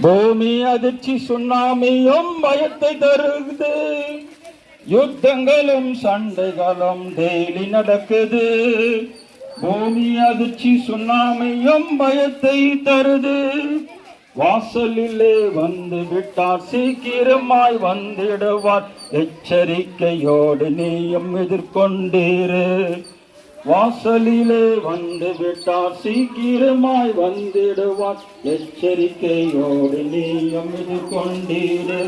பூமி அதிர்ச்சி சுனாமியும் பயத்தை தருகுது. யுத்தங்களும் சண்டைகளும் டெய்லி நடக்குது. பூமி அதிர்ச்சி சுனாமியும் பயத்தை தருது. வாசலிலே வந்து விட்டார், சீக்கிரமாய் வந்திடுவார். எச்சரிக்கையோடு நீயும் எதிர்கொண்டீரு. வாசலிலே வந்து விட்டார், சீக்கிரமாய் வந்திடுவார். எச்சரிக்கையோடு நீயும் எதிர்கொண்டீரு.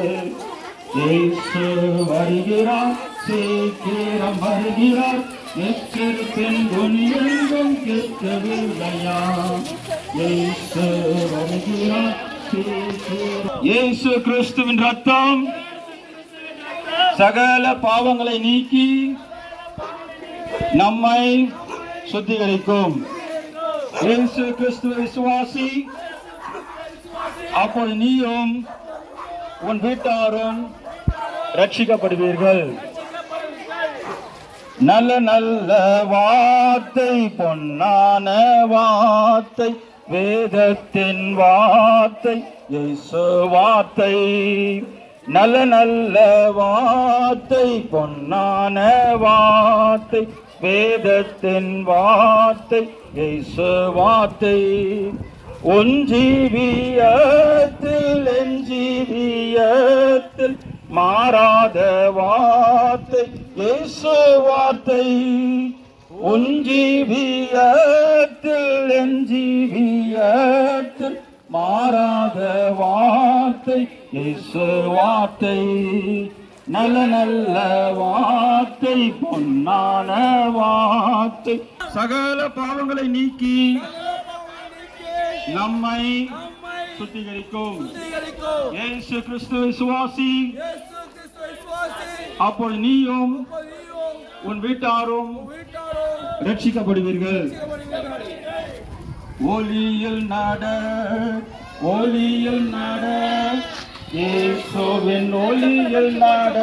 இயேசு வருகிறார், சீக்கிரம் வருகிறார். எச்சரிப்பின் துணி எங்கும் கேட்கவில்லையா? இயேசு வருகிறார், இயேசு கிறிஸ்துவின் ரத்தம் சகல பாவங்களை நீக்கி நம்மை சுத்திகரிக்கும். இயேசு கிறிஸ்துவை விசுவாசி, அப்போது நீயும் உன் வீட்டாரும் ரட்சிக்கப்படுவீர்கள். நல்ல நல்ல வார்த்தை, பொன்னான வார்த்தை, வேதத்தின் வார்த்தை, இயேசு வார்த்தை. நல்ல நல்ல வார்த்தை, பொன்னான வார்த்தை, வேதத்தின் வார்த்தை, இயேசு வார்த்தை. உன் ஜீவியத்தில் என் ஜீவியத்தில் மாறாத வார்த்தை, இயேசு வார்த்தை. உன் ஜீவியத்தில் என் ஜீவியத்தில் மாறாத வார்த்தை, இயேசு வார்த்தை. நல்ல நல்ல வார்த்தை, பொன்னான வார்த்தை, சகல பாவங்களை நீக்கி நம்மை சுத்திகரிக்கும். இயேசு கிறிஸ்து விசுவாசி, அப்போது நீயும் உன் வீட்டாரும் ரட்சிக்கப்படுவீர்கள். ஒளியில் நட, ஒளியில் நட, இயேசுவின் ஒளியில் நட.